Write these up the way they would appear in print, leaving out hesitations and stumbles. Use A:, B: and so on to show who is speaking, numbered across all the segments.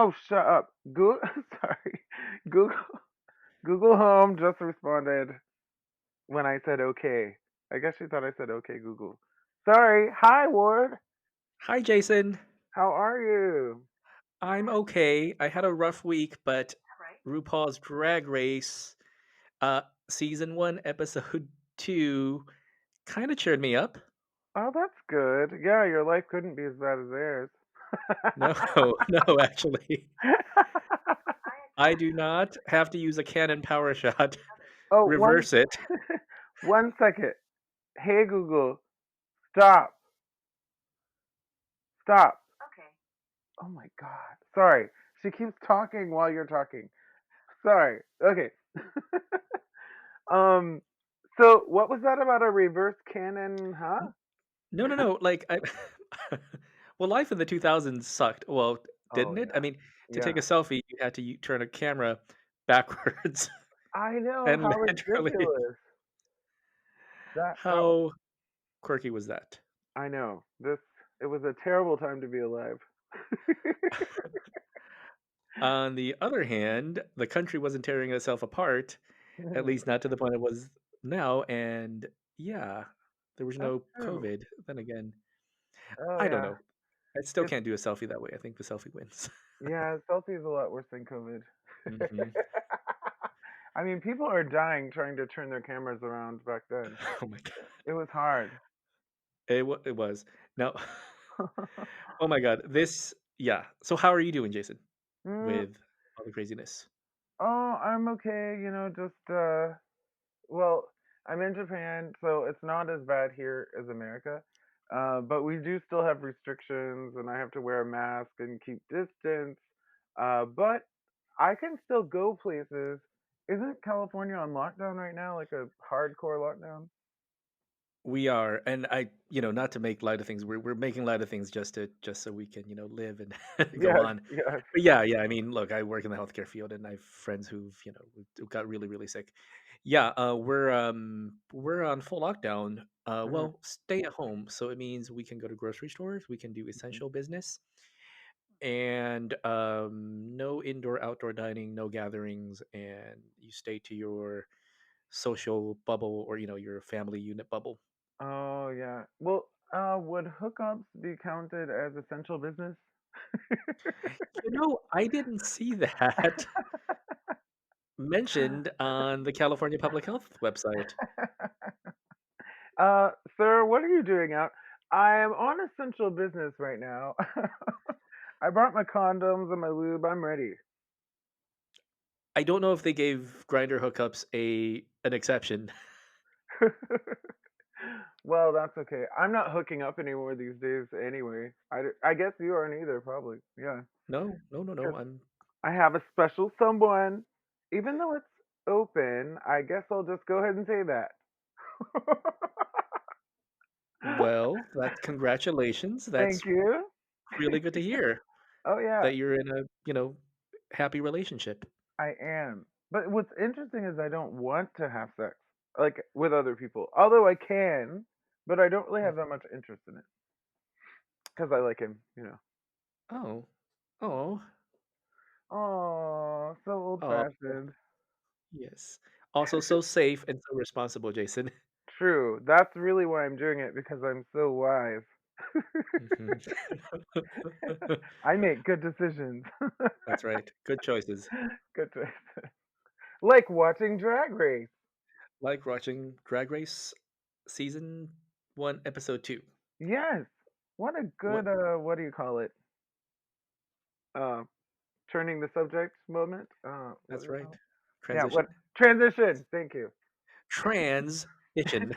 A: Oh, shut up. Google, sorry. Google, Google Home just responded when I said okay. I guess she thought I said okay, Google. Sorry. Hi, Ward.
B: Hi, Jason.
A: How are you?
B: I'm okay. I had a rough week, but RuPaul's Drag Race, season 1, episode 2 kind of cheered me up.
A: Oh, that's good. Yeah, your life couldn't be as bad as theirs.
B: No, no, actually. I do not have to use a cannon power shot,
A: Oh,
B: reverse it.
A: 1 second. Hey, Google, stop. Stop. Oh my God. Sorry. She keeps talking while you're talking. Sorry. Okay. um. So what was that about a reverse cannon? Huh?
B: No, no, no. Like, well, life in the 2000s sucked. Well,
A: Oh
B: didn't it? I
A: yeah.
B: mean, to take
A: Yeah.
B: a selfie, you had to turn a camera backwards,
A: I know
B: and
A: how
B: literally,
A: ridiculous that.
B: how quirky was that?
A: I know this. It was a terrible time to be alive.
B: On the other hand, the country wasn't tearing itself apart, at least not to the point it was now, and yeah, there was
A: That's
B: no
A: true.
B: COVID. Then again,
A: Oh
B: I don't
A: yeah.
B: know. I still
A: It's
B: can't do a selfie that way. I think the selfie wins.
A: yeah. Selfie is a lot worse than COVID.
B: Mhm.
A: I mean, people are dying trying to turn their cameras around back then.
B: Oh my god.
A: It was hard.
B: It was. Now oh my god, this yeah. So how are you doing, Jason,
A: mm,
B: with all the craziness?
A: oh, I'm okay. Just. Well, I'm in Japan, so it's not as bad here as America. But we do still have restrictions, and I have to wear a mask and keep distance. But I can still go places. Isn't California on lockdown right now, like a hardcore lockdown?
B: We are, and not to make light of things. We're making light of things just so we can, live and go
A: Yes,
B: on.
A: yes.
B: But yeah, yeah. I mean, look, I work in the healthcare field, and I have friends who got really, really sick. Yeah, we're on full lockdown.
A: Mhm,
B: Well, stay at home, so it means we can go to grocery stores, we can do
A: mhm.
B: essential business, and no indoor outdoor dining, no gatherings, and you stay to your social bubble or your family unit bubble.
A: Oh yeah. Well, would hookups be counted as essential business?
B: I didn't see that mentioned on the California Public Health website.
A: Sir, what are you doing out? I am on essential business right now. I brought my condoms and my lube. I'm ready.
B: I don't know if they gave grinder hookups an exception.
A: Well, that's okay. I'm not hooking up anymore these days anyway. I guess you aren't either, probably. Yeah.
B: No, no, no, no.
A: Because I have a special someone. Even though it's open, I guess I'll just go ahead and say that.
B: Well, that's congratulations.
A: Thank
B: That's
A: you.
B: really good to hear
A: Oh, yeah,
B: that you're in a, happy relationship.
A: I am. But what's interesting is I don't want to have sex, like with other people. Although I can, but I don't really
B: Mm.
A: have that much interest in it because I like him.
B: Oh, oh,
A: Oh, so old
B: oh,
A: fashioned.
B: yes. Also, so safe and so responsible, Jason.
A: True. That's really why I'm doing it because I'm so wise.
B: Mhm.
A: I make good decisions.
B: That's right. Good choices.
A: Good choice. Like watching Drag Race.
B: Like watching Drag Race season 1, episode 2.
A: Yes. What a
B: What?
A: good what do you call it? Uh turning the subject moment. What do
B: That's
A: you call
B: right.
A: it? Yeah, what
B: Transition?
A: transition. Thank you.
B: Transition.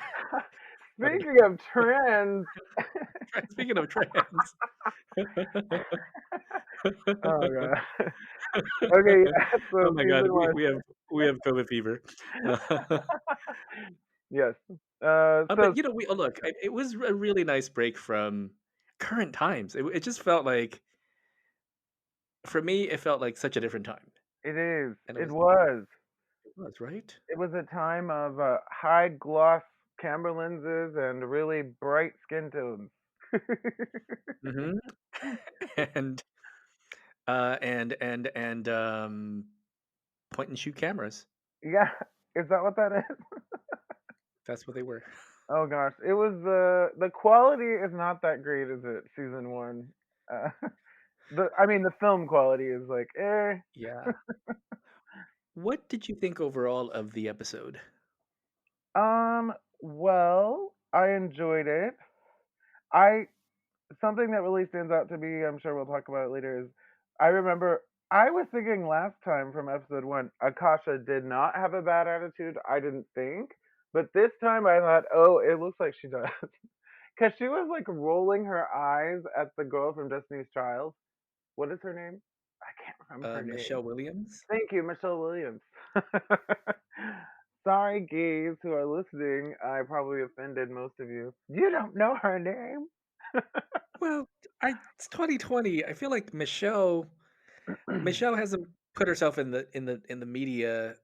B: What
A: Speaking of trends,
B: speaking of trans.
A: oh god. Okay, yeah,
B: Oh
A: so
B: my god,
A: season one.
B: we have COVID fever.
A: Yes.
B: But look, it was a really nice break from current times. It just felt like, for me, it felt like such a different time,
A: It is.
B: and
A: It was.
B: it was right.
A: It was a time of high gloss camera lenses and really bright skin tones.
B: Hmm. And and point and shoot cameras.
A: Yeah, is that what that is?
B: That's what they were.
A: Oh gosh, it was the quality is not that great, is it? Season one. Uh, I mean the film quality is like eh.
B: Yeah. What did you think overall of the episode?
A: Um, well, I enjoyed it. I Something that really stands out to me, I'm sure we'll talk about it later, is I remember I was thinking last time from episode one, Akasha did not have a bad attitude. I didn't think. But this time I thought, oh, it looks like she does. Because she was like rolling her eyes at the girl from Destiny's Child. What is her name? I can't remember her name.
B: Michelle Williams?
A: Thank you, Michelle Williams. Sorry, gays who are listening. I probably offended most of you. You don't know her name.
B: Well, it's 2020. I feel like Michelle hasn't put herself in the media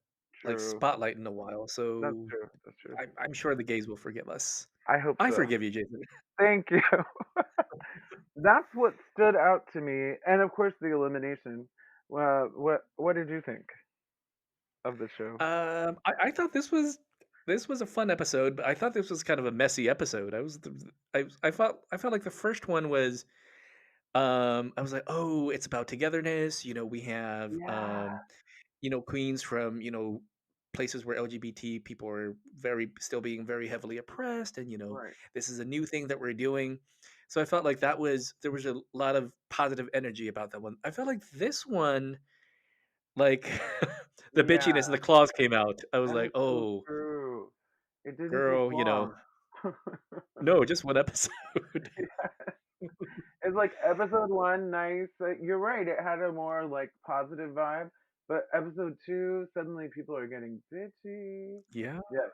B: like
A: True.
B: spotlight in a while,
A: That's
B: so
A: true. That's true.
B: I'm sure the gays will forgive us.
A: I hope
B: I
A: so.
B: forgive you, Jason.
A: Thank you. That's what stood out to me, and of course the elimination. What did you think of the show?
B: I thought this was a fun episode, but I thought this was kind of a messy episode. I felt like the first one was I was like, oh, it's about togetherness. We have
A: Yeah.
B: queens from places where LGBT people are very still being very heavily oppressed, and
A: Right.
B: this is a new thing that we're doing. So I felt like there was a lot of positive energy about that one. I felt like this one, like the
A: Yeah.
B: bitchiness and the claws came out. I was
A: That
B: like,
A: is so
B: oh,
A: true. It didn't take
B: girl,
A: long.
B: no, just one episode.
A: It's like episode one, nice. You're right. It had a more like positive vibe, but episode two, suddenly people are getting bitchy.
B: Yeah.
A: Yeah,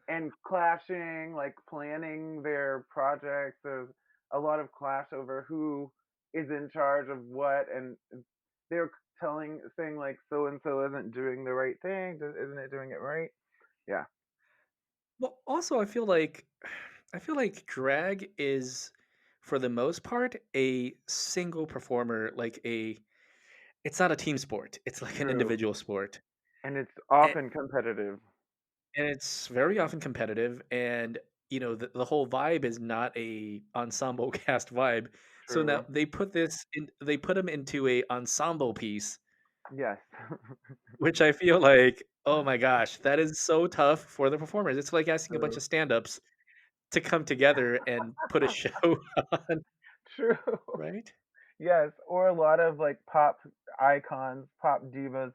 A: and clashing, like planning their projects. There's a lot of clash over who is in charge of what, and they're saying like so and so isn't doing the right thing. Isn't it doing it right? Yeah,
B: Well, also I feel like drag is for the most part a single performer, it's not a team sport. It's like an
A: true.
B: individual sport.
A: And it's
B: And,
A: often competitive.
B: and it's very often competitive, and the whole vibe is not a ensemble cast vibe. So now
A: True.
B: they put them into a ensemble piece,
A: Yes.
B: which I feel like, oh my gosh, that is so tough for the performers. It's like asking a bunch
A: True.
B: of stand-ups to come together and put a show on,
A: True.
B: right?
A: Yes, or a lot of like pop icons, pop divas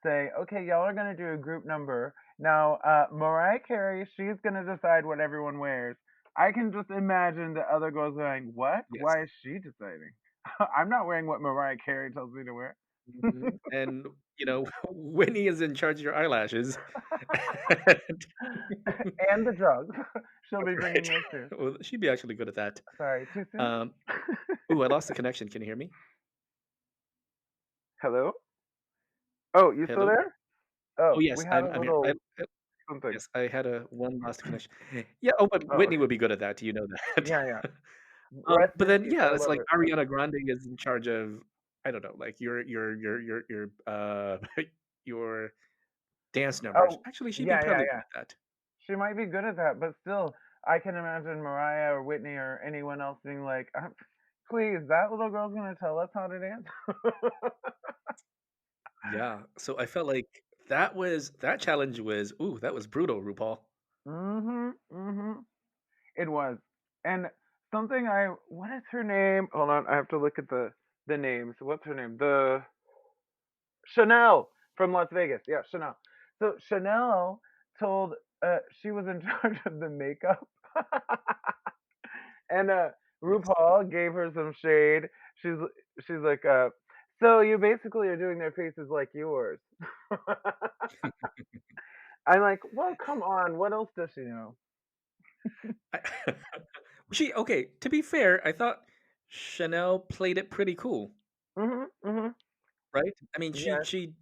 A: say, "Okay, y'all are gonna do a group number now. Mariah Carey, she's gonna decide what everyone wears." I can just imagine the other girls going, "What?
B: Yes.
A: Why is she deciding? I'm not wearing what Mariah Carey tells me to wear."
B: Mhm, and, Whitney is in charge of your eyelashes. And
A: And the drugs. She'll be
B: right.
A: bringing those too.
B: Well, she'd be actually good at that.
A: Sorry, too soon.
B: Um, ooh, I lost the connection. Can you hear me?
A: Hello? Oh, you still
B: Hello?
A: there?
B: Oh,
A: Oh, we
B: yes,
A: had
B: I'm
A: a
B: I'm here.
A: little something.
B: Yes, I had a one lost connection. Yeah, oh, but
A: Oh,
B: Whitney
A: okay.
B: would be good at that, you know that.
A: Yeah, yeah. Rest
B: But
A: in
B: then,
A: peace.
B: yeah,
A: I
B: it's
A: love
B: like
A: it.
B: Ariana Grande is in charge of, I don't know, like your your dance numbers.
A: Oh,
B: Actually, she'd be
A: yeah, yeah,
B: probably good
A: yeah.
B: at that.
A: She might be good at that, but still, I can imagine Mariah or Whitney or anyone else being like, "Please, that little girl's gonna tell us how to dance."
B: Yeah, so I felt like that challenge was, ooh, that was brutal, RuPaul.
A: Mhm, mhm. It was, and something what is her name? Hold on, I have to look at the names. What's her name? The Chanel from Las Vegas. Yeah, Chanel. So Chanel told she was in charge of the makeup. And
B: Yes.
A: RuPaul gave her some shade. She's she's like, so you basically are doing their faces like yours. I'm like, well, come on. What else does she know?
B: I okay, to be fair, I thought Chanel played it pretty cool,
A: Mhm, mhm.
B: right? I mean,
A: Yes.
B: she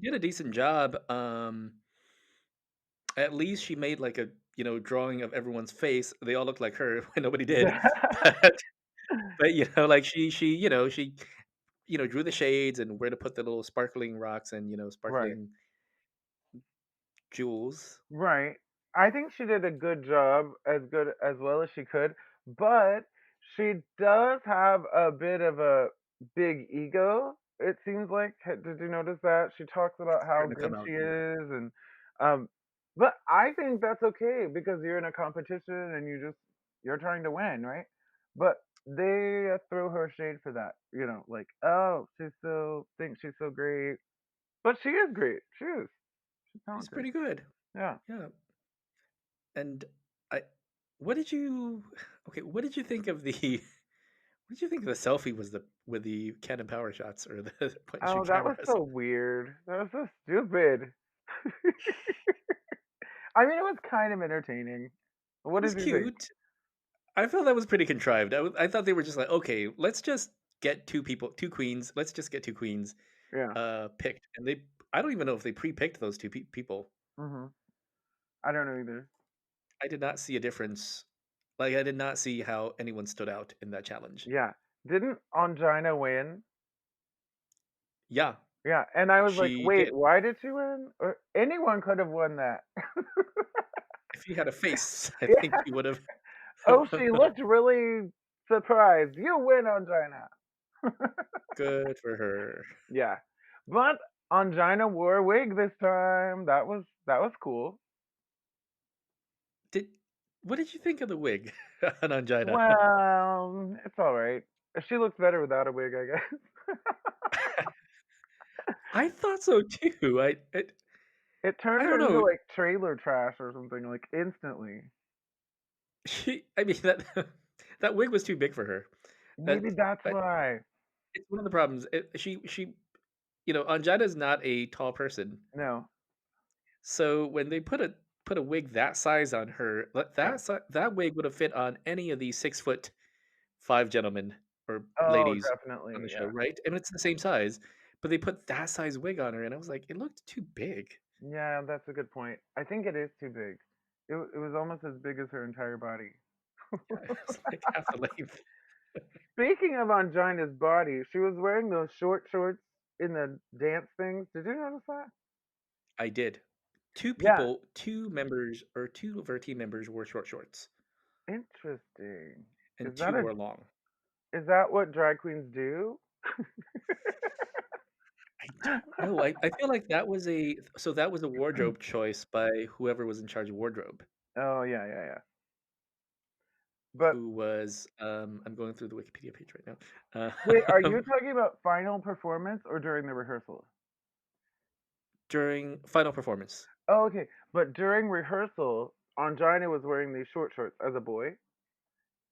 B: did a decent job. At least she made like a, drawing of everyone's face. They all looked like her when nobody did. But like she drew the shades and where to put the little sparkling rocks and
A: Right.
B: sparkling jewels.
A: Right. I think she did a good as well as she could, but she does have a bit of a big ego. It seems like. Did you notice that? She talks about how
B: Starting to come
A: good
B: out.
A: she is, and um, but I think that's okay because you're in a competition and you're trying to win, right? But they throw her shade for that, like, oh, thinks she's so great, but she is great. She is. She's
B: She's
A: talented.
B: pretty good.
A: Yeah.
B: Yeah. And I what did you okay, what did you think of the what did you think of the selfie was the with the Canon power shots or the point and
A: Oh,
B: shoot
A: that was
B: cameras?
A: so weird. That was so stupid. I mean, it was kind of entertaining.
B: It
A: What
B: was
A: did you think?
B: cute. I felt that was pretty contrived. I thought they were just like, "Okay, let's just get 2 people 2 queens. Let's just get 2 queens,
A: Yeah.
B: picked." And they I don't even know if they pre-picked those 2 people.
A: Mhm. I don't know either.
B: I did not see a difference. Like, I did not see how anyone stood out in that challenge.
A: Yeah. Didn't Angina win?
B: Yeah,
A: Yeah. And I was like,
B: she
A: wait,
B: did.
A: why did she win? Or anyone could have won that.
B: If he had a face, I think
A: Yeah.
B: he would've
A: Oh, she looked really surprised. You win, Angina.
B: good for her.
A: Yeah. But Angina wore a wig this time. That was cool.
B: Did what did you think of the wig on Angina?
A: Well, it's all right. She looks better without a wig, I guess.
B: I thought so too.
A: It turned
B: I
A: her
B: don't
A: into
B: know.
A: like trailer trash or something, like instantly.
B: I mean that wig was too big for her.
A: Maybe
B: That
A: that's
B: that
A: why.
B: it's one of the problems. She Angina's not a tall person.
A: No.
B: So when they put a wig that size on her,
A: Yeah.
B: that wig would have fit on any of these 6'5" gentlemen or
A: Oh,
B: ladies on
A: definitely.
B: the show,
A: Yeah.
B: right? And it's the same size, but they put that size wig on her, and I was like, it looked too big.
A: Yeah, that's a good point. I think it is too big. It was almost as big as her entire body.
B: Yeah, it was like half the length.
A: Speaking of Angina's body, she was wearing those short shorts in the dance things. Did you notice that?
B: I did.
A: Yeah.
B: 2 of her team members wore short shorts,
A: Interesting.
B: and
A: Is that
B: 2
A: a
B: were long.
A: is that what drag queens do?
B: I don't know. I feel like that was a wardrobe choice by whoever was in charge of wardrobe,
A: Oh, yeah, yeah, yeah. But
B: who was, I'm going through the Wikipedia page right now.
A: wait, are you
B: Um,
A: talking about final performance or during the rehearsal?
B: during final performance.
A: Oh, okay. But during rehearsal, Angina was wearing these short shorts as a boy,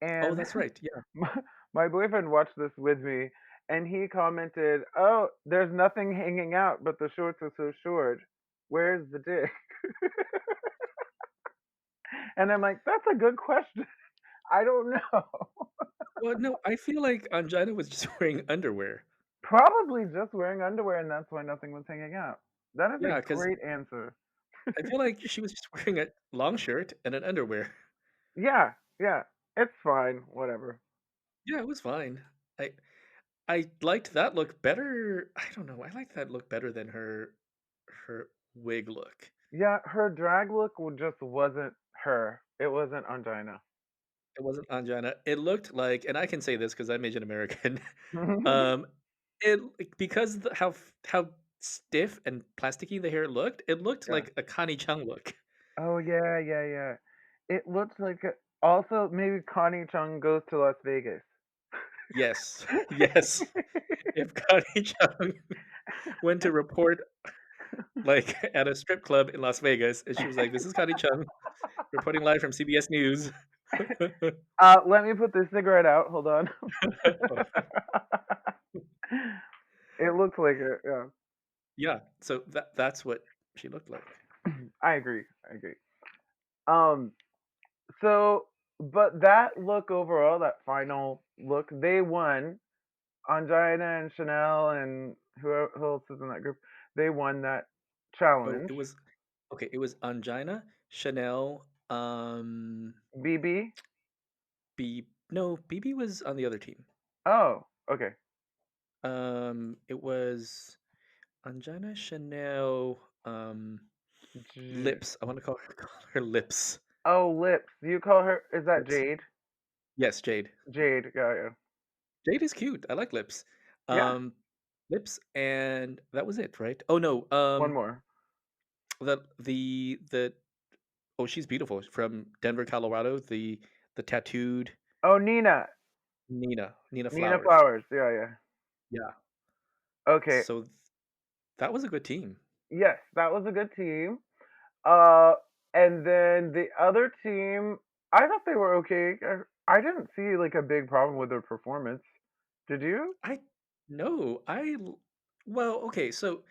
B: Oh,
A: and
B: that's right, yeah.
A: my, my boyfriend watched this with me, and he commented, "Oh, there's nothing hanging out, but the shorts are so short. Where's the dick?" And I'm like, "That's a good question. I don't know.
B: Well, no, I feel like Angina was just wearing underwear.
A: Probably just wearing underwear, and that's why nothing was hanging out." That is a
B: Yeah, because
A: great answer.
B: I feel like she was just wearing a long shirt and an underwear.
A: Yeah, yeah. It's fine. Whatever.
B: Yeah, it was fine. I I liked that look better. I don't know. I liked that look better than her wig look.
A: Yeah, her drag look just wasn't her. It wasn't Angina.
B: It wasn't Angina. It looked like, and I can say this because I'm Asian American. um, because how stiff and plasticky the hair looked. It looked
A: Yeah.
B: like a Connie Chung look.
A: Oh yeah, yeah, yeah. It looks like also maybe Connie Chung goes to Las Vegas.
B: Yes, yes. If Connie Chung went to report like at a strip club in Las Vegas, and she was like, "This is Connie Chung reporting live from CBS News."
A: Let me put this cigarette out. Hold on.
B: Hold on.
A: It looks like it. Yeah.
B: Yeah, so that's what she looked like.
A: I agree. I agree. Um. So, but that look overall, that final look, they won. Angina and Chanel and who else is in that group? They won that
B: Oh,
A: challenge.
B: it was okay. It was Angina, Chanel,
A: BB.
B: B. No, BB was on the other team.
A: Oh, okay.
B: It was Angina Chanel,
A: J-
B: Lips. I want to call her call her Lips.
A: oh, Lips. You call her? Is that
B: Lips.
A: Jade?
B: Yes, Jade.
A: Jade. Got you.
B: Jade is cute. I like Lips.
A: Yeah.
B: Um, Lips, and that was it, right? Oh no,
A: One more.
B: the oh, she's beautiful from Denver, Colorado. The tattooed
A: Oh, Nina.
B: Nina
A: Nina
B: Flowers.
A: Flowers. Yeah, yeah.
B: Yeah.
A: Okay.
B: So that was a good team.
A: Yes, that was a good team. Uh, and then the other team, I thought they were okay. I didn't see like a big problem with their performance. Did you?
B: I no, well, okay, so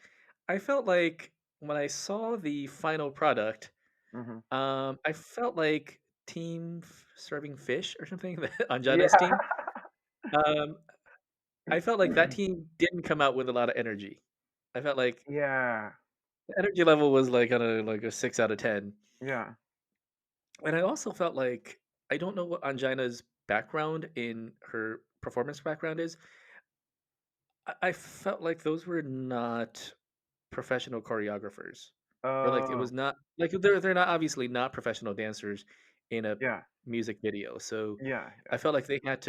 B: I felt like when I saw the final product,
A: Hmm.
B: I felt like serving fish or something,
A: Yeah.
B: Anjana's team. Um, I felt like that team didn't come out with a lot of energy. I felt like
A: Yeah.
B: the energy level was like on a like a 6 out of 10.
A: Yeah.
B: And I also felt like I don't know what Anjana's background in her performance background is. I felt like those were not professional choreographers, or like it
A: Oh,
B: was not like they're not obviously not professional dancers in a
A: yeah.
B: music video. So
A: Yeah.
B: I felt like they had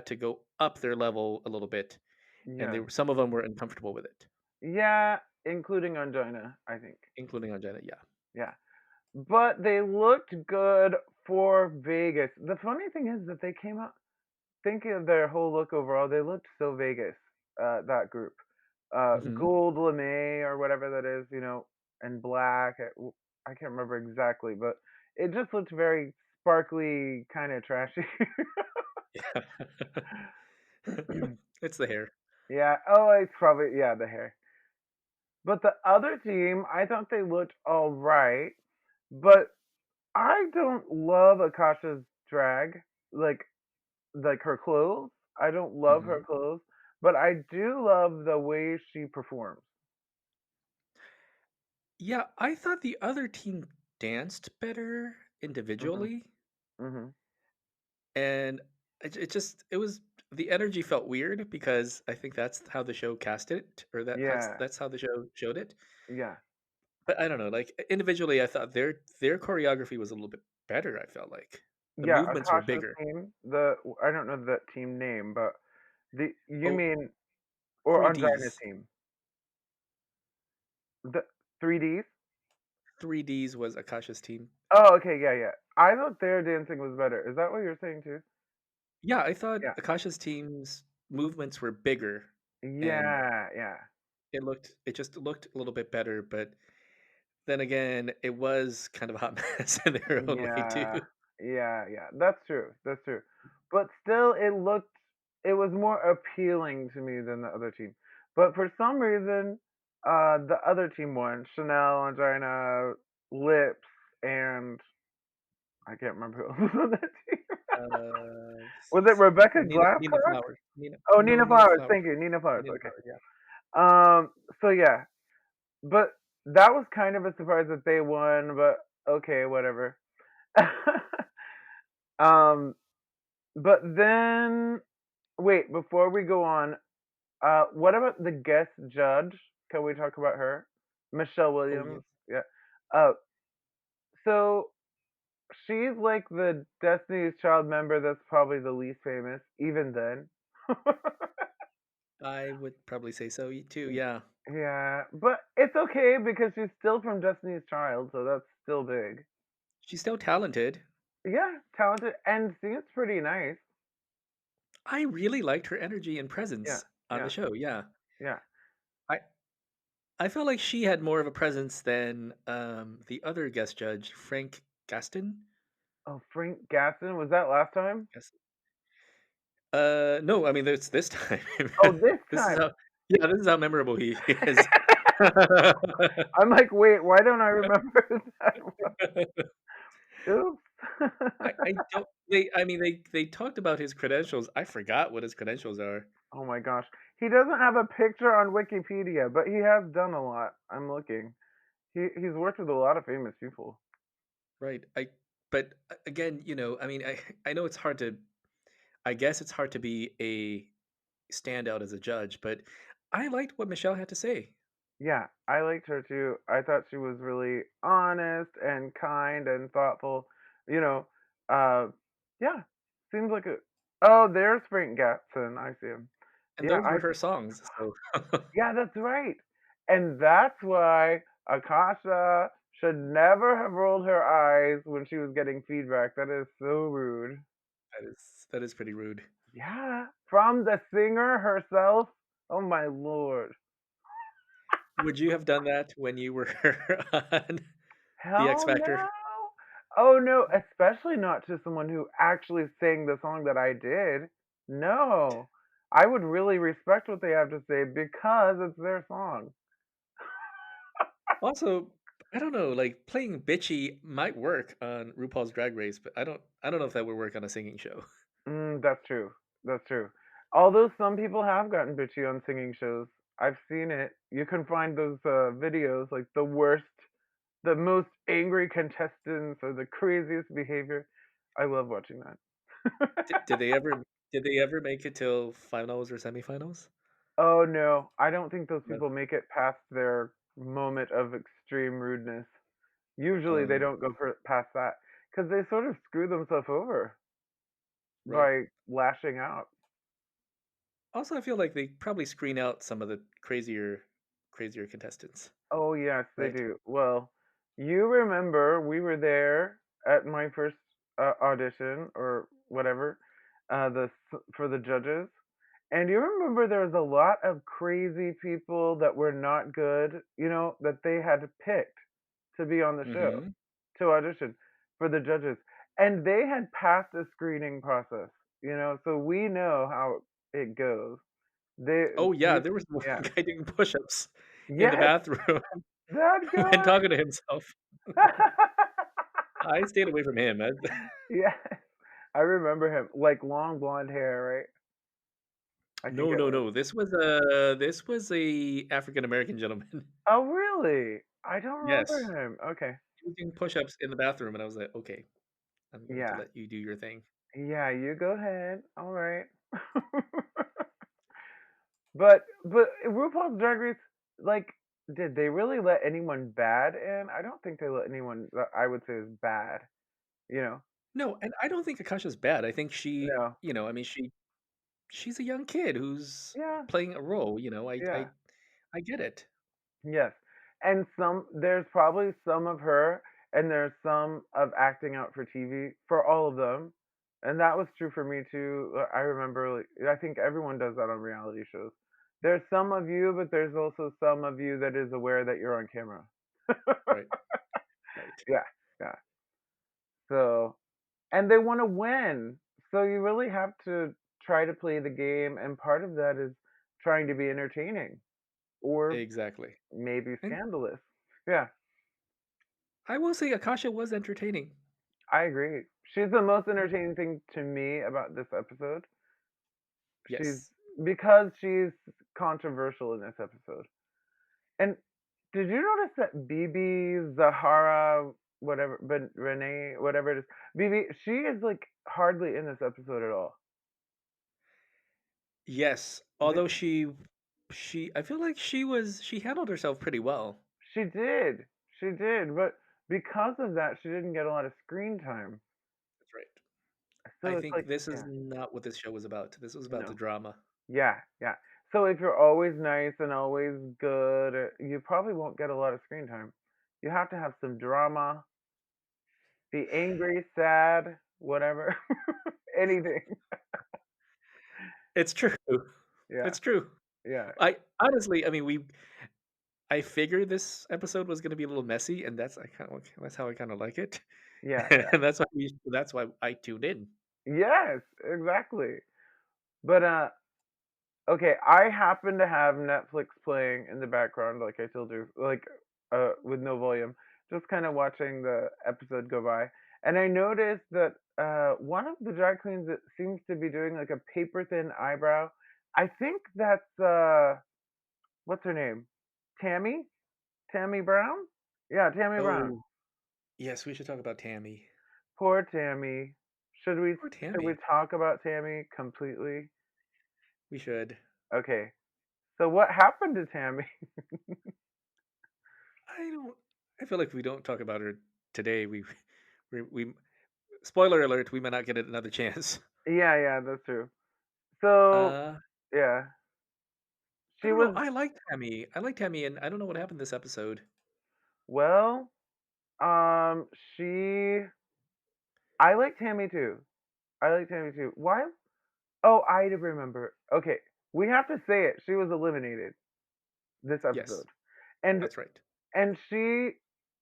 B: to go up their level a little bit, and
A: Yeah.
B: some of them were uncomfortable with it,
A: Yeah. Including Angina, I think.
B: including Anjana. Yeah.
A: Yeah. But they looked good for Vegas. The funny thing is that they came out thinking of their whole look overall, they looked so Vegas, that group.
B: Hmm.
A: Gold lame or whatever that is, and black. I can't remember exactly, but it just looked very sparkly, kind of trashy.
B: Yeah. It's the hair.
A: Yeah. Oh, it's probably yeah the hair. But the other team, I thought they looked all right, but I don't love Akasha's drag. Like her clothes. I don't love her
B: Hmm.
A: clothes, but I do love the way she performs.
B: Yeah, I thought the other team danced better
A: Mhm.
B: individually,
A: Mhm.
B: and it just it was the energy felt weird because I think that's how the show cast it, or
A: Yeah.
B: that's how the show showed it.
A: Yeah.
B: But I don't know, like individually, I thought their choreography was a little bit better. I felt like the
A: Yeah,
B: movements were
A: Akasha's
B: bigger.
A: team. I don't know the team name, but the you
B: Oh,
A: mean or
B: three
A: Andrina's
B: Ds.
A: team. The 3Ds?
B: 3Ds was Akasha's team.
A: Oh, okay, yeah, yeah. I thought their dancing was better. Is that what you're saying too?
B: Yeah, I thought
A: Yeah.
B: Akasha's team's movements were bigger, and
A: Yeah, yeah.
B: it just looked a little bit better. But then again, it was kind of a hot mess in their own way too.
A: Yeah, yeah, yeah. That's true. That's true. But still, it was more appealing to me than the other team. But for some reason, the other team won. Chanel, Angina, Lips, and I can't remember who else was on that team. Was it Rebecca
B: Nina
A: Glasscock?
B: Flowers.
A: Oh,
B: No,
A: Nina
B: Nina
A: Flowers.
B: Flowers.
A: Thank you, Nina Flowers.
B: Nina
A: Okay.
B: Flowers, yeah.
A: So yeah, but that was kind of a surprise that they won. But okay, whatever. um, But then, wait, before we go on, what about the guest judge? Can we talk about her? Michelle
B: Oh,
A: Williams.
B: yes.
A: Yeah. Uh, so she's like the Destiny's Child member that's probably the least famous, even then.
B: I would probably say so too, yeah.
A: Yeah, but it's okay because she's still from Destiny's Child, so that's still big.
B: She's still talented.
A: Yeah, talented and seems pretty nice.
B: I really liked her energy and
A: Yeah,
B: presence on the
A: yeah,
B: show, yeah.
A: yeah.
B: I I felt like she had more of a presence than, the other guest judge, Frank Gaston?
A: Oh, Frank Gaston, was that last time?
B: Yes. No, I mean, it's this time.
A: Oh, this
B: This is
A: time.
B: how yeah, this is how memorable he is.
A: I'm like, wait, why don't I remember that one? Oops.
B: I don't I mean, they talked about his credentials. I forgot what his credentials are.
A: Oh my gosh. He doesn't have a picture on Wikipedia, but he has done a lot. I'm looking. He's worked with a lot of famous people.
B: Right. But again, I mean, I know it's hard to I guess it's hard to be stand out as a judge, but I liked what Michelle had to say.
A: Yeah, I liked her too. I thought she was really honest and kind and thoughtful. You know, uh, yeah, seems like a. Oh, there's Frank Gatson. I see him.
B: And
A: Yeah,
B: those were her songs, so
A: yeah, that's right. And that's why Akasha should never have rolled her eyes when she was getting feedback. That is so rude.
B: that is pretty rude.
A: Yeah, from the singer herself. Oh my lord.
B: Would you have done that when you were on The X
A: Hell
B: Factor?
A: no. Oh no, especially not to someone who actually sang the song that I did. No. I would really respect what they have to say because it's their song.
B: Also, I don't know, like, playing bitchy might work on RuPaul's Drag Race, but I don't know if that would work on a singing show.
A: That's true. That's true. Although some people have gotten bitchy on singing shows. I've seen it. You can find those videos, like the worst, the most angry contestants or the craziest behavior. I love watching that.
B: Did they ever make it till finals or semifinals?
A: Oh no, I don't think those
B: No?
A: people make it past their moment of extreme rudeness. Usually they
B: Oh,
A: don't go past that because they sort of screw themselves over
B: right.
A: by lashing out.
B: Also, I feel like they probably screen out some of the crazier contestants,
A: Oh yes, they
B: right?
A: do. Well, you remember we were there at my first audition or whatever, for the judges, and you remember there was a lot of crazy people that were not good, that they had picked to be on the show,
B: Mhm.
A: to audition for the judges. And they had passed a screening process, so we know how it goes. They,
B: Oh, yeah,
A: we,
B: there was one
A: yeah.
B: guy doing push-ups in the
A: Yes,
B: bathroom
A: that
B: and
A: guy.
B: talking to himself. I stayed away from him.
A: Yes, I remember him, like long blonde hair, right? I think
B: No,
A: it
B: no,
A: was.
B: no. This was a African American gentleman.
A: Oh, really? I don't remember
B: Yes.
A: him. Okay.
B: He was doing push-ups in the bathroom, and I was like, "Okay, I'm going to
A: Yeah.
B: let you do your thing."
A: Yeah, you go ahead. All right. But RuPaul's Drag Race, like, did they really let anyone bad in? I don't think they let anyone that I would say is bad. You know?
B: No, and I don't think Akasha's bad. I think
A: No.
B: I mean, she's a young kid who's
A: Yeah.
B: playing a role, you know? I
A: Yeah.
B: I I get it.
A: Yes. And there's probably some of her and there's some of acting out for TV for all of them. And that was true for me too. I remember, like, I think everyone does that on reality shows. There's some of you, but there's also some of you that is aware that you're on camera.
B: Right, right.
A: Yeah, yeah. So, and they want to win. So you really have to try to play the game. And part of that is trying to be entertaining or
B: Exactly.
A: maybe
B: And
A: scandalous. Yeah.
B: I will say Akasha was entertaining.
A: I agree. She's the most entertaining thing to me about this episode. She's
B: Yes.
A: because she's controversial in this episode. And did you notice that Bibi Zahara, whatever, but Renee, whatever it is, Bibi, she is like hardly in this episode at all.
B: Yes,
A: Th-
B: although she I feel like she handled herself pretty well.
A: she did, but because of that, she didn't get a lot of screen time.
B: That's right. I
A: So it's
B: think
A: like,
B: this is
A: yeah,
B: not what this show was about. This was about the
A: no.
B: drama.
A: Yeah, yeah. So if you're always nice and always good, you probably won't get a lot of screen time. You have to have some drama, be angry, sad, whatever, anything.
B: It's true.
A: Yeah,
B: It's true.
A: yeah,
B: I honestly, I mean, I figured this episode was gonna be a little messy, and that's how I kinda like it.
A: yeah, yeah.
B: And that's why I tuned in.
A: Yes, exactly. But okay, I happen to have Netflix playing in the background, like I told you, like with no volume, just kind of watching the episode go by. And I noticed that one of the drag queens that seems to be doing like a paper thin eyebrow. I think that's what's her name? Tammy? Tammy Brown? Yeah, Tammy Brown.
B: Oh, yes, we should talk about Tammy.
A: Poor Tammy. Should we
B: Poor
A: should we
B: Tammy.
A: talk about Tammy completely?
B: We should.
A: Okay. So what happened to Tammy?
B: I don't. I feel like if we don't talk about her today, we spoiler alert, we might not get another chance.
A: Yeah, yeah, that's true. So,
B: Uh,
A: yeah,
B: I
A: she
B: don't know.
A: was
B: I like Tammy. I like Tammy, and I don't know what happened this episode.
A: well, um, she I like Tammy too. I like Tammy too. Why? Oh, I remember. Okay, we have to say it. She was eliminated this
B: Yes,
A: episode. And
B: that's right.
A: and she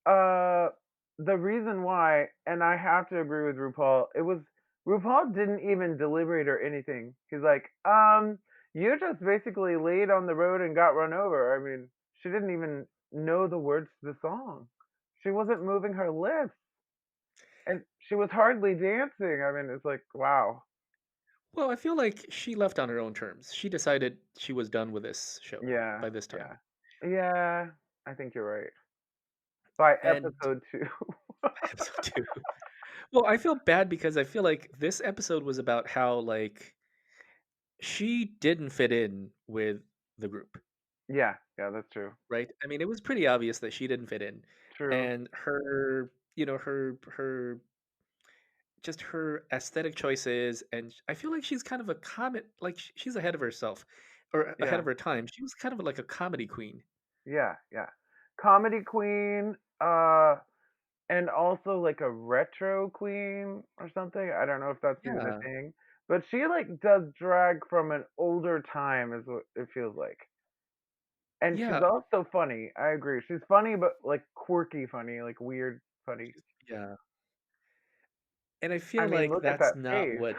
A: uh the reason why, and I have to agree with RuPaul, it was RuPaul didn't even deliberate or anything. He's like, you just basically laid on the road and got run over. I mean, she didn't even know the words to the song. She wasn't moving her lips and she was hardly dancing. I mean, it's like, wow.
B: Well, I feel like she left on her own terms. She decided she was done with this show
A: Yeah,
B: by this time,
A: yeah. Yeah, I think you're right. By
B: and
A: episode 2.
B: episode two. Well, I feel bad because I feel like this episode was about how like she didn't fit in with the group,
A: Yeah, yeah, that's true.
B: right? I mean, it was pretty obvious that she didn't fit in,
A: True.
B: and her, her just her aesthetic choices, and I feel like she's kind of a comet, like she's ahead of herself, or ahead
A: Yeah.
B: of her time. She was kind of like a comedy queen.
A: Yeah, yeah. Comedy queen, and also like a retro queen or something. I don't know if that's even a
B: Yeah,
A: thing. But she like does drag from an older time is what it feels like. And she's
B: yeah,
A: also funny. I agree. She's funny but like quirky funny, like weird funny.
B: yeah. And I
A: I
B: feel
A: mean,
B: like
A: look at
B: that's
A: that
B: not
A: face.
B: what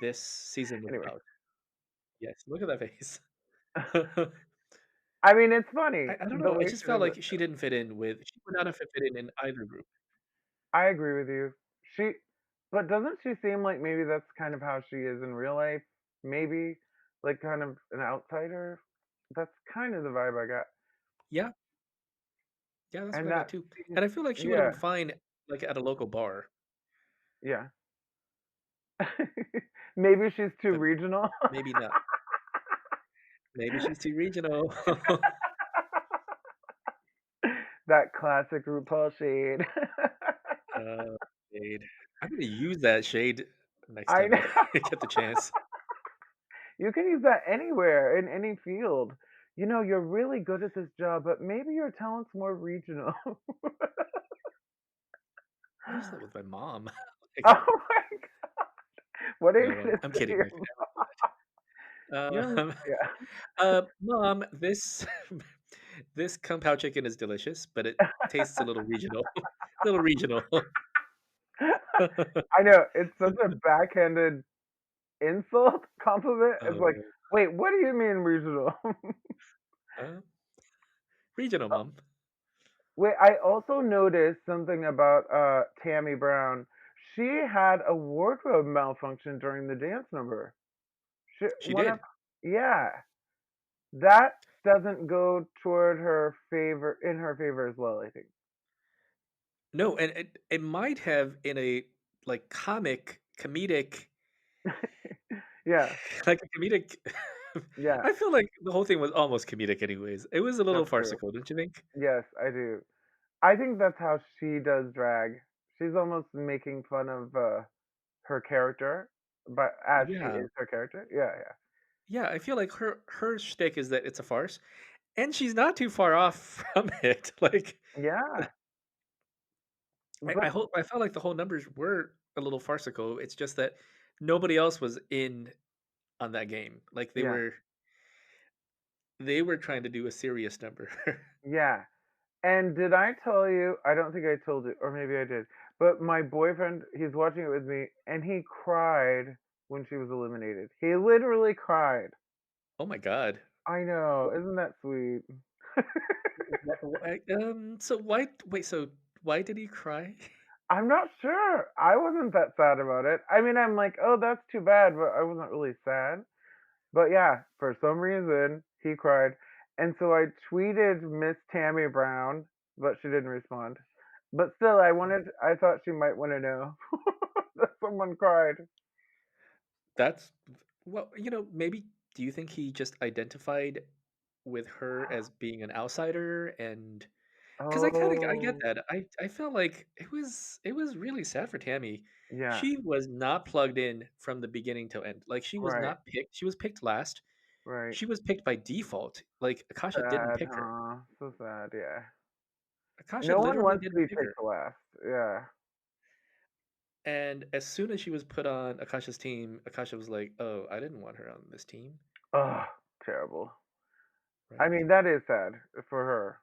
B: this season was
A: Anyway.
B: about. Yes, look at that face.
A: I mean, it's funny
B: I don't
A: the
B: know, it
A: way
B: just
A: she
B: felt
A: does it.
B: like she didn't fit in with she would not have fit in either group.
A: I agree with you. She, but doesn't she seem like maybe that's kind of how she is in real life? Maybe like kind of an outsider. That's kind of the vibe I got.
B: Yeah, yeah, that's
A: And
B: what I got
A: that
B: too.
A: seems,
B: And I feel like she would have
A: yeah,
B: been fine, like, at a local bar,
A: yeah. Maybe she's too
B: but
A: regional.
B: maybe not. Maybe she's too regional.
A: That classic RuPaul shade.
B: Uh, shade. I'm gonna use that shade next
A: I
B: time
A: know.
B: I get the chance.
A: You can use that anywhere in any field. You know, you're really good at this job, but maybe your talent's more regional.
B: I use that with my mom.
A: Oh
B: Like,
A: my god. What are you
B: no,
A: gonna
B: I'm
A: say to
B: kidding,
A: your
B: I
A: mom?
B: would do that.
A: Yeah.
B: Mom, this this Kung Pao chicken is delicious, but it tastes a little regional. Little regional.
A: I know, it's such a backhanded insult compliment. It's like,
B: Oh,
A: "Wait, what do you mean regional?"
B: uh, regional, mom.
A: Wait, I also noticed something about, Tammy Brown. She had a wardrobe malfunction during the dance number. She
B: She
A: one of
B: did.
A: Yeah, that doesn't go toward her favor in her favor as well, I think.
B: No, and it might have in a, like, comedic
A: Yeah,
B: like, a comedic
A: yeah,
B: I feel like the whole thing was almost comedic anyways. It was a little
A: that's true.
B: farcical, don't you think?
A: Yes, I do. I think that's how she does drag. She's almost making fun of her character, but as she
B: Yeah.
A: is her character. Yeah,
B: Yeah, I feel like her shtick is that it's a farce, and she's not too far off from it. Like,
A: yeah. Yeah. But
B: I felt like the whole numbers were a little farcical. It's just that nobody else was in on that game. Like
A: yeah,
B: they were trying to do a serious number.
A: yeah. And did I tell you? I don't think I told you, or maybe I did. But my boyfriend, he's watching it with me, and he cried when she was eliminated. He literally cried.
B: Oh my god.
A: I know, isn't that sweet?
B: So why wait, so why did he cry?
A: I'm not sure. I wasn't that sad about it. I mean, I'm like, oh, that's too bad, but I wasn't really sad. But yeah, for some reason, he cried. And so I tweeted Miss Tammy Brown, but she didn't respond. But still, I thought she might want to know that someone cried.
B: That's well, maybe do you think he just identified with her as being an outsider? And 'cause I get
A: Oh,
B: that. I felt like it was really sad for Tammy.
A: yeah,
B: She was not plugged in from the beginning till end. Like, she was
A: right,
B: not picked. She was picked last.
A: right.
B: She was picked by default. Like, Akasha didn't
A: Sad,
B: pick her.
A: huh? So sad, yeah.
B: Akasha
A: No one
B: literally
A: wants to
B: didn't
A: be
B: pick her.
A: picked last. Yeah.
B: And as soon as she was put on Akasha's team, Akasha was like, "Oh, I didn't want her on this team."
A: Oh, terrible. I
B: Right?
A: mean, that is sad for her.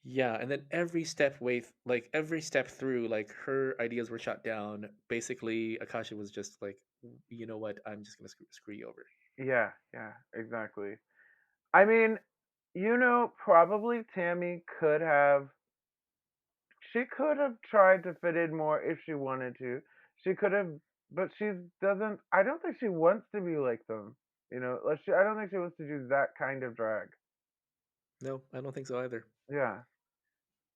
B: Yeah, and then every step through, like, her ideas were shot down. Basically, Akasha was just like, You know what? I'm just gonna screw you over."
A: Yeah, yeah, exactly. I mean, probably Tammy she could have tried to fit in more if she wanted to. She could have, but she doesn't. I don't think she wants to be like them. I don't think she wants to do that kind of drag.
B: No, I don't think so either.
A: Yeah.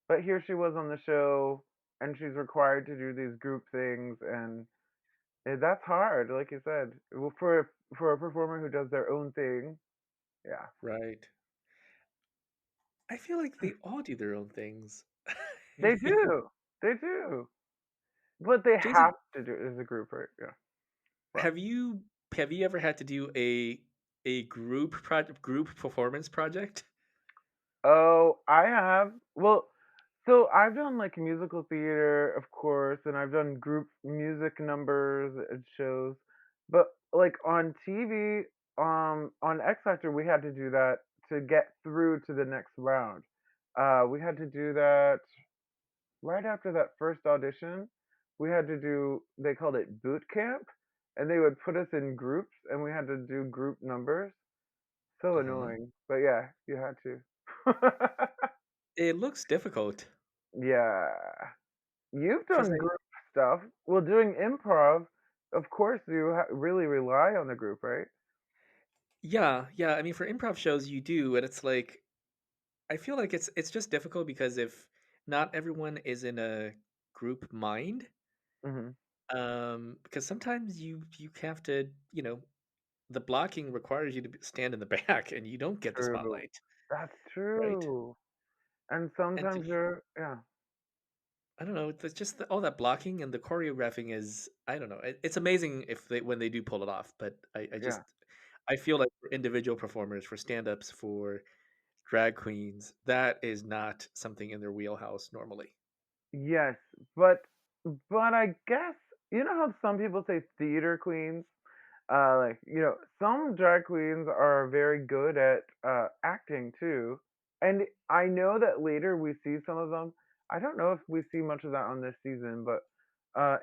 A: But here she was on the show, and she's required to do these group things, and that's hard, like you said. Well, for a performer who does their own thing, yeah,
B: Right. I feel like they all do their own things. I
A: they
B: mean,
A: do, they do, but they
B: Jason,
A: have to do it as a group, right? Yeah. Well,
B: have you have you ever had to do a group performance project?
A: oh, I have. Well, so I've done like musical theater, of course, and I've done group music numbers and shows. But like on TV, on X Factor, we had to do that to get through to the next round. We had to do that right after that first audition. We had to do, they called it boot camp, and they would put us in groups, and we had to do group numbers. So
B: Uh-huh.
A: annoying, but yeah, you had to.
B: It looks difficult
A: Yeah. You've
B: because
A: done group stuff. Well, doing improv, of course, you really rely on the group, right?
B: yeah, yeah, I mean, for improv shows, you do, and it's like I feel like it's just difficult because if not everyone is in a group mind,
A: Hmm.
B: because sometimes you have to, the blocking requires you to stand in the back, and you don't get the
A: True.
B: spotlight,
A: That's
B: right?
A: true. And
B: And to
A: sometimes
B: be
A: yeah,
B: I don't know, it's just all that blocking and the choreographing is I don't know, it's amazing if they when they do pull it off, but I
A: yeah.
B: just I feel like for individual performers, for stand-ups, for drag queens, that is not something in their wheelhouse normally.
A: Yes, but I guess you know how some people say theater queens. Like some drag queens are very good at acting too, and I know that later we see some of them. I don't know if we see much of that on this season, but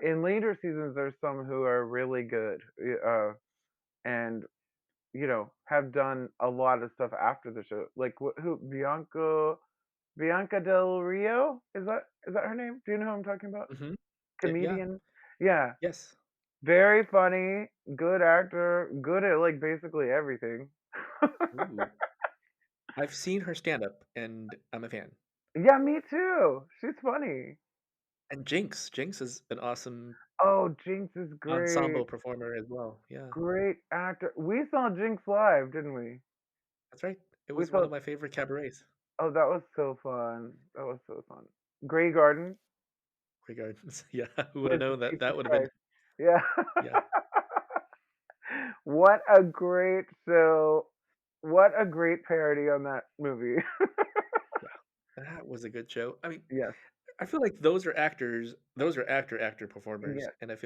A: in later seasons there's some who are really good, and have done a lot of stuff after the show. Like who Bianca Del Rio, is that her name? Do you know who I'm talking about?
B: Mhm. Yeah.
A: Comedian. Yeah,
B: Yes.
A: very funny, good actor, good at like basically everything.
B: Ooh. I've seen her stand up, and I'm a fan.
A: Yeah, me too. She's funny.
B: And Jinx is an awesome
A: Oh, Jinx is great.
B: ensemble performer as well. Yeah,
A: Great actor. We saw Jinx live, didn't we?
B: that's right. It
A: We
B: was one
A: saw
B: of my favorite cabarets.
A: Oh, that was so fun. That was so fun. Grey Garden
B: Regards. Yeah, who would have
A: with
B: known that
A: Jesus
B: that would have been
A: Christ. Yeah.
B: yeah,
A: What a great show. What a great parody on that movie.
B: yeah. That was a good show. I mean,
A: Yes.
B: I feel like those are actor performers,
A: Yes.
B: and
A: Yes.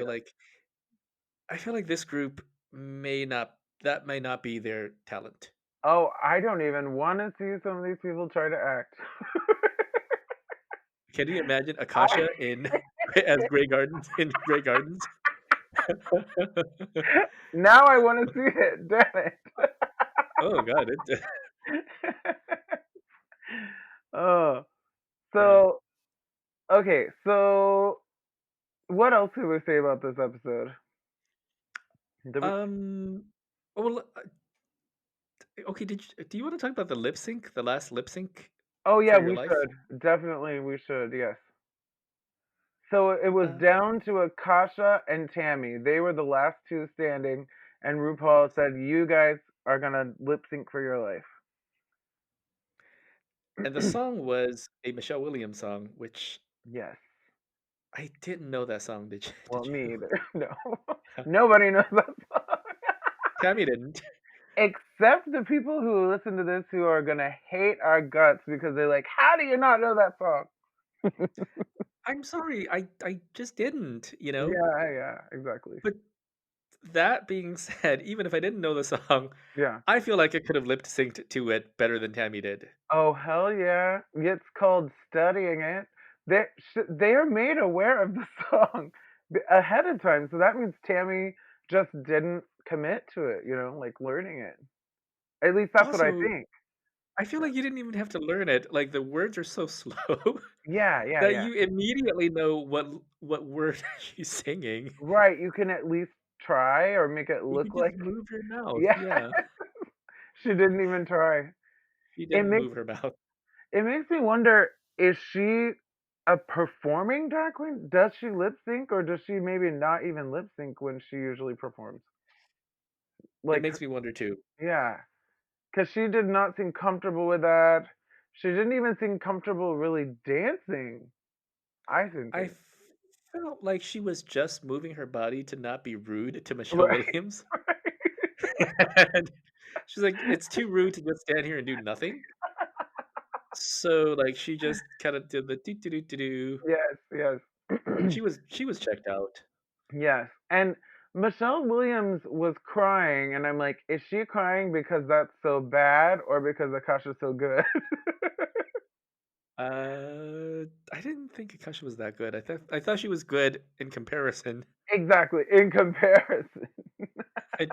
B: I feel like this group may not be their talent.
A: Oh, I don't even want to see some of these people try to act.
B: Can you imagine
A: I,
B: Akasha in as Grey Gardens in Grey Gardens?
A: now I want to see it. Damn
B: Oh god, it
A: it. Oh,
B: right.
A: so okay. So what else can we say about this episode? Did we?
B: Um, well, okay, do you wanna talk about the lip sync, the last lip sync
A: Oh yeah,
B: for your
A: we
B: life?
A: should. Definitely, we should. Yes. So it was
B: Uh,
A: down to Akasha and Tammy. They were the last two standing, and RuPaul said, "You guys are gonna lip sync for your life."
B: And the song was a Michelle Williams song, which
A: Yes.
B: I didn't know that song. Did you?
A: Well,
B: Did
A: me
B: you?
A: either. No, nobody knows that song.
B: Tammy didn't.
A: Except the people who listen to this who are gonna hate our guts because they're like, "How do you not know that song?"
B: I'm sorry, I just didn't, you know?
A: Yeah, yeah, exactly.
B: But that being said, even if I didn't know the song,
A: Yeah.
B: I feel like I could have lip synced to it better than Tammy did.
A: Oh, hell yeah. It's called studying it. They are made aware of the song ahead of time, so that means Tammy just didn't commit to it, like learning it. At least that's what I
B: Also,
A: think.
B: I feel like you didn't even have to learn it, like, the words are so slow
A: Yeah, yeah,
B: that
A: yeah.
B: you immediately know what word she's singing.
A: Right, you can at least try or make it
B: You
A: look
B: can just
A: like
B: move your mouth,
A: yeah,
B: yeah.
A: she didn't even try.
B: She
A: It
B: didn't
A: makes
B: move her mouth.
A: it makes me wonder, is she a performing drag queen? Does she lip sync or does she maybe not even lip sync when she usually performs?
B: It
A: Like,
B: makes me wonder too.
A: yeah, because she did not seem comfortable with that. She didn't even seem comfortable really dancing, I didn't
B: I
A: think.
B: felt like she was just moving her body to not be rude to Michelle
A: Right.
B: Williams, and she's like, "It's too rude to just stand here and do nothing." So, like, she just kinda did the "do do do do do."
A: Yes, yes.
B: She was checked out.
A: Yes. And Michelle Williams was crying, and I'm like, is she crying because that's so bad or because Akasha's so good?
B: I didn't think Akasha was that good. I thought she was good in comparison.
A: Exactly, in comparison.
B: I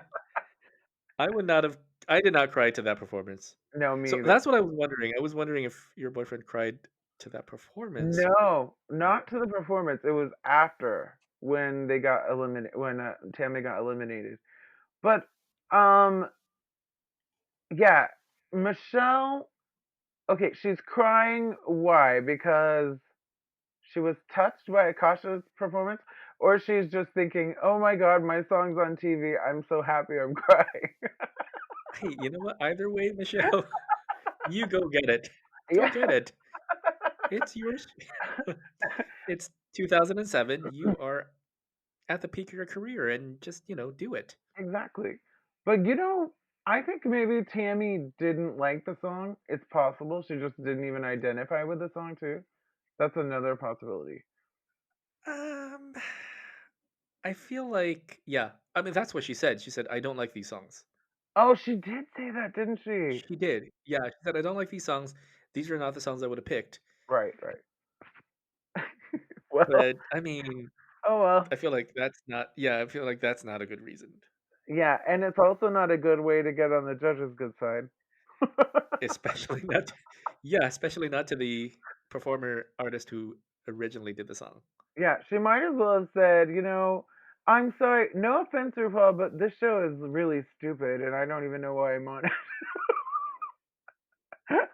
B: I would not have I did not cry to that performance.
A: No, me
B: So
A: either.
B: that's what I was wondering. I was wondering if your boyfriend cried to that performance.
A: No, not to the performance. It was after when they got eliminated, when Tammy got eliminated. But um, yeah, Michelle. Okay, she's crying. Why? Because she was touched by Akasha's performance, or she's just thinking, "Oh my God, my song's on TV. I'm so happy. I'm crying."
B: Hey, you know what? Either way, Michelle, you go get it. Go
A: Yeah,
B: get it. It's yours. It's 2007. You are at the peak of your career and just, do it.
A: exactly. But I think maybe Tammy didn't like the song. It's possible she just didn't even identify with the song too. That's another possibility.
B: Um, I feel like, yeah. I mean, that's what she said. She said, "I don't like these songs."
A: Oh, she did say that, didn't she?
B: She did. Yeah, she said, "I don't like these songs. These are not the songs I would have picked."
A: Right, right. Well,
B: But I mean,
A: oh well.
B: I feel like that's not yeah, I feel like that's not a good reason.
A: Yeah, and it's also not a good way to get on the judge's good side.
B: Especially not yeah, especially not to the performer artist who originally did the song.
A: Yeah, she might as well have said, "I'm sorry, no offense, RuPaul, but this show is really stupid, and I don't even know why I'm on it."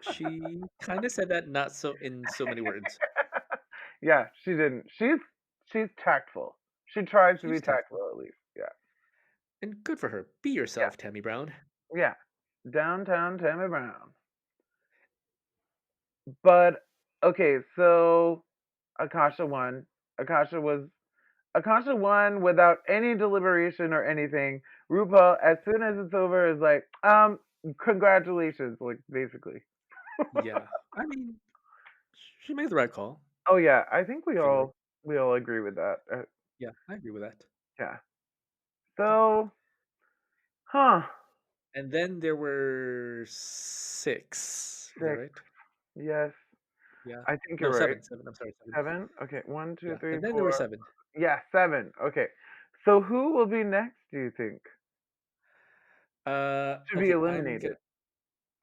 B: She kinda said that not so in so many words.
A: Yeah, she didn't. She's tactful. She tries to be
B: She's tactful.
A: tactful at least. Yeah,
B: And good for her. Be
A: yeah,
B: yourself, Tammy Brown.
A: yeah. Downtown Tammy Brown. But okay, so Akasha won. Akasha was Akasha won without any deliberation or anything. RuPaul, as soon as it's over, is like, congratulations, like basically.
B: Yeah. I mean, she made the right call,
A: Oh yeah, I think
B: I feel like.
A: we all agree with that.
B: Yeah, I agree with that.
A: Yeah.
B: Yeah.
A: So, huh?
B: And then there were 6. Is that
A: 6.
B: right?
A: Yes,
B: Yeah.
A: I think
B: No,
A: you're right.
B: 7, 7, I'm sorry, 7.
A: 7. Okay, one, two,
B: Yeah,
A: three,
B: and then there were
A: four.
B: 7.
A: Yeah, 7. Okay. So who will be next? Do you think to be
B: Okay, I'm gonna
A: eliminated?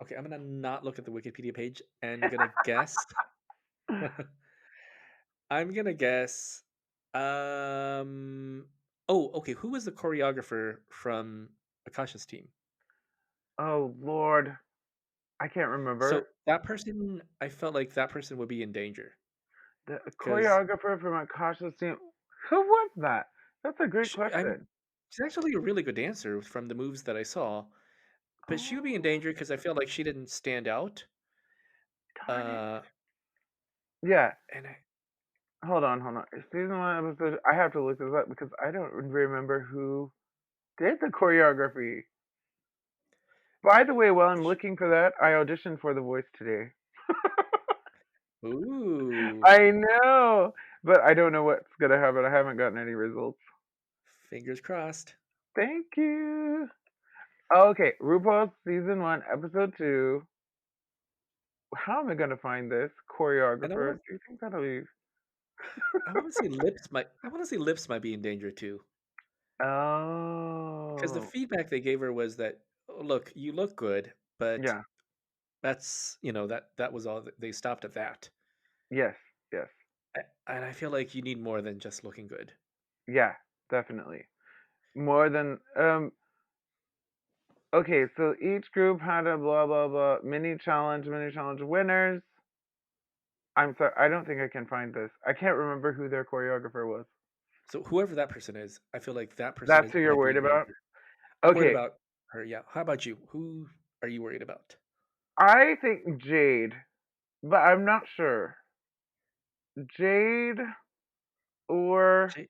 B: okay, I'm gonna not look at the Wikipedia page and gonna guess. I'm gonna guess, um oh, okay, who was the choreographer from Akasha's team?
A: Oh Lord, I can't
B: So,
A: remember.
B: that person I felt like that person would be in danger
A: The
B: because
A: choreographer from Akasha's team. Who was that? That's a great
B: I'm
A: question.
B: She's actually a really good dancer from the moves that I saw, but she would be in
A: Oh,
B: danger because I feel like she didn't stand out.
A: darn it.
B: Uh,
A: Yeah,
B: and I,
A: hold on, hold on. Season one episode. I have to look this up because I don't remember who did the choreography. By the way, while I'm
B: sh-
A: looking for that, I auditioned for The Voice today.
B: ooh,
A: I know, but I don't know what's gonna happen. I haven't gotten any results.
B: fingers crossed.
A: Thank you. Okay, RuPaul's season one, episode two. How am I gonna find this
B: And
A: choreographer? Do you think that'll be?
B: I want to see lips might I want to see lips might be in danger too. Because the
A: Oh,
B: feedback they gave her was that, "Oh, look, you look good, but
A: yeah.
B: that's that was all. They stopped at that,
A: Yes, yes,
B: and I feel like you need more than just looking good."
A: yeah, definitely. More than Okay, so each group had a blah blah blah mini challenge winners. I'm sorry, I don't think I can find this. I can't remember who their choreographer was.
B: So whoever that person is, I feel like that person
A: That's
B: is
A: who you're
B: might be
A: worried
B: in
A: about?
B: danger. I'm worried
A: Okay,
B: about her. Yeah. How about you? Who are you worried about?
A: I think Jade, but I'm not sure. Jade or
B: Jade,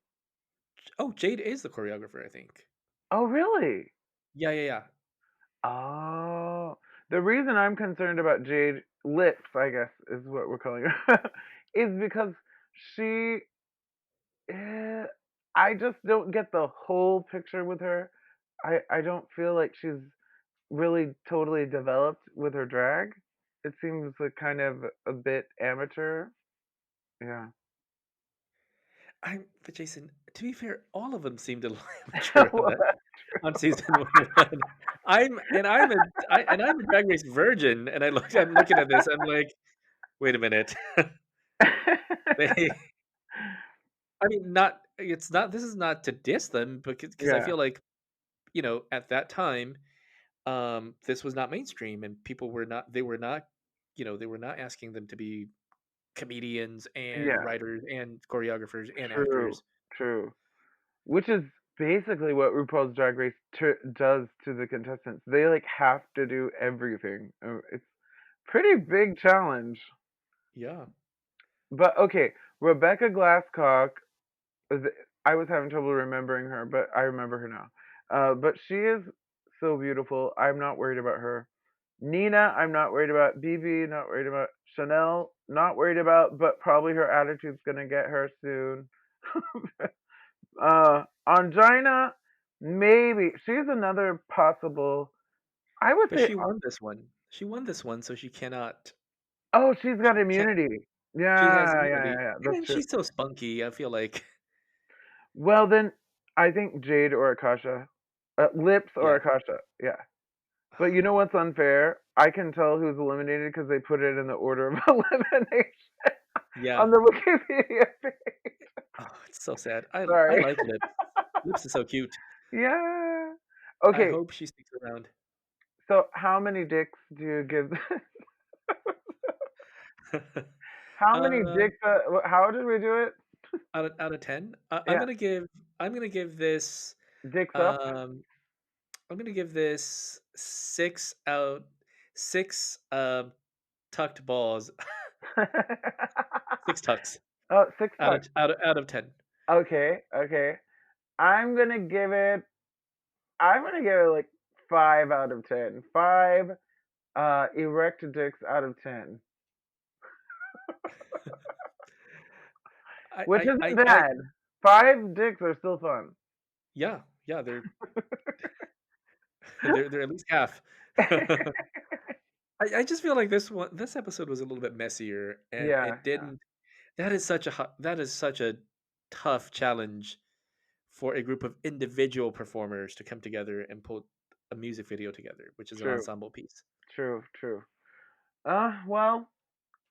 B: oh, Jade is the choreographer, I think.
A: oh really?
B: Yeah, yeah, yeah.
A: Oh, the reason I'm concerned about Jade lips, I guess, is what we're calling her, is because she. Eh, I just don't get the whole picture with her. I don't feel like she's really totally developed with her drag. It seems like kind of a bit amateur. Yeah.
B: But Jason, to be fair, all of them seem to look mature on
A: Well,
B: that on season 1. I'm a Drag Race virgin, and I'm looking at this, I'm like, "Wait a minute." They I mean, not it's not this is not to diss them, because I
A: yeah,
B: feel like, at that time, this was not mainstream, and people were not they were not, they were not asking them to be comedians and
A: yeah,
B: writers and choreographers and
A: true,
B: actors.
A: true. Which is basically what RuPaul's Drag Race does to the contestants. They like have to do everything. It's pretty big challenge.
B: Yeah.
A: But okay, Rebecca Glasscock. th- I was having trouble remembering her, but I remember her now. But she is so beautiful. I'm not worried about her. Nina, I'm not worried about. BB, not worried about. Chanel, not worried about, but probably her attitude's gonna get her soon. Angina, maybe. She's another possible. I would
B: But
A: say,
B: she won this one. She won this one, so
A: oh, she's got
B: she can't
A: immunity.
B: she has
A: Yeah, yeah, yeah,
B: immunity.
A: yeah.
B: And
A: That's
B: then
A: true.
B: she's so spunky, I feel like
A: Well, then, I think Jade or Akasha. Lips or
B: yeah.
A: Akasha. Yeah. But you know what's unfair? I can tell who's eliminated because they put it in the order of elimination
B: Yeah.
A: on the Wikipedia page.
B: Oh, it's so sad. I
A: Sorry.
B: like Lips. Lips is so cute.
A: Yeah.
B: I
A: Okay,
B: hope she sticks around.
A: so how many dicks do you give? How many
B: Um,
A: dicks? How did we do it?
B: out of 10,
A: Yeah,
B: I'm gonna give this,
A: dicks up.
B: um, I'm gonna give this 6 tucked balls, 6 tucks
A: Oh, six tucks.
B: out of 10.
A: Okay, okay. I'm gonna give it. I'm gonna give it like 5 out of 10. Five erect dicks out of 10, which isn't
B: I
A: bad. 5 dicks are still fun.
B: yeah, yeah, they're at least half. I just feel like this episode was a little bit messier, and
A: Yeah,
B: it
A: yeah,
B: didn't that is such a tough challenge for a group of individual performers to come together and put a music video together, which is an
A: true,
B: ensemble piece.
A: true, true. Well,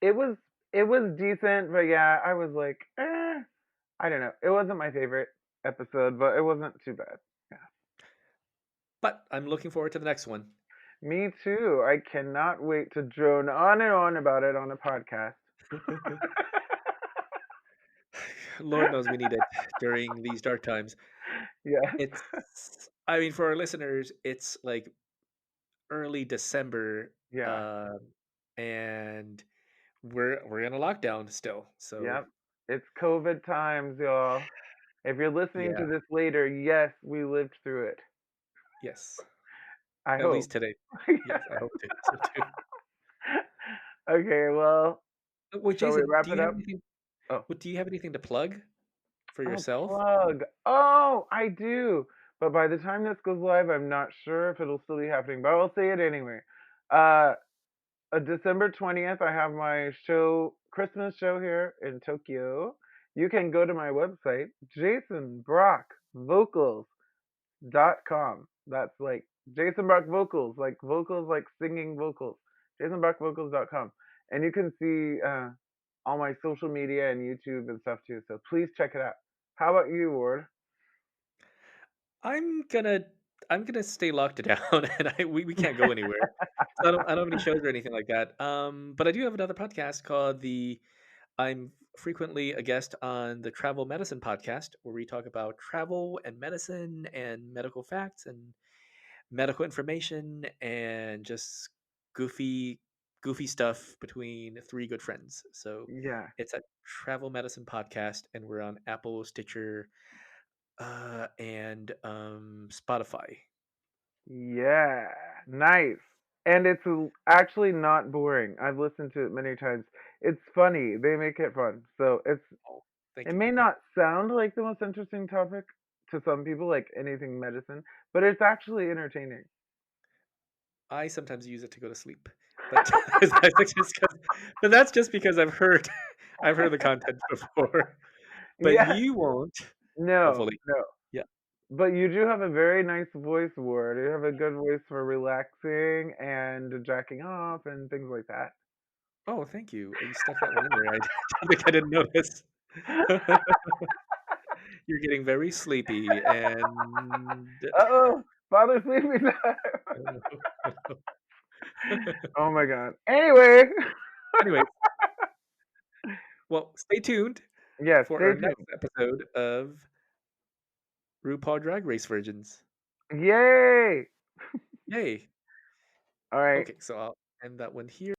A: it was it was decent, but yeah, I was like, I don't know. It wasn't my favorite episode, but it wasn't too bad. Yeah.
B: But I'm looking forward to the next one.
A: Me too. I cannot wait to drone on and on about it on a podcast.
B: Lord knows we need it during these dark times.
A: Yes.
B: It's I mean, for our listeners, it's like early December,
A: Yeah.
B: um, and we're in a lockdown still. So
A: Yep. It's COVID times, y'all. If you're listening
B: yeah,
A: to this later, yes, we lived through it.
B: yes,
A: I
B: at
A: hope.
B: least today. Yes, I hope so too.
A: Okay, well,
B: Well,
A: shall we
B: Jason,
A: wrap it up? Oh.
B: do you have anything to plug for
A: Oh,
B: yourself?
A: plug. Oh, I do. But by the time this goes live, I'm not sure if it'll still be happening, but I'll say it anyway. Uh, December 20th, I have my Christmas show here in Tokyo. You can go to my website, jasonbrockvocals.com. That's like Jason Brock Vocals, like singing vocals. jasonbrockvocals.com. And you can see all my social media and YouTube and stuff too. So please check it out. How about you, Ward?
B: I'm gonna I'm gonna stay locked down, and we can't go anywhere. So I don't have any shows or anything like that. But I do have another podcast called the I'm frequently a guest on the Travel Medicine podcast, where we talk about travel and medicine and medical facts and medical information and just goofy goofy stuff between three good friends. So
A: Yeah.
B: it's a Travel Medicine podcast, and we're on Apple, Stitcher, and Spotify.
A: Yeah. Nice. And it's actually not boring. I've listened to it many times. It's funny. They make it fun. So
B: Oh, thank
A: it
B: you.
A: may
B: Yeah.
A: not sound like the most interesting topic to some people, like anything medicine, but it's actually entertaining.
B: I sometimes use it to go to sleep, but that's just 'cause but that's just because I've heard the content before, but
A: Yeah.
B: you won't,
A: No,
B: hopefully.
A: no.
B: Yeah.
A: But you do have a very nice voice, Ward. You have a good voice for relaxing and jacking off and things like that.
B: Oh, thank you. You stuck that one in there. I don't think I didn't notice. You're getting very sleepy, and
A: Uh-oh, father sleeping time. Oh my god. Anyway,
B: Anyways, well, stay tuned
A: yeah,
B: for
A: stay
B: our
A: tuned.
B: next episode of RuPaul Drag Race Virgins.
A: Yay!
B: Yay.
A: All right.
B: Okay, so I'll end that one here.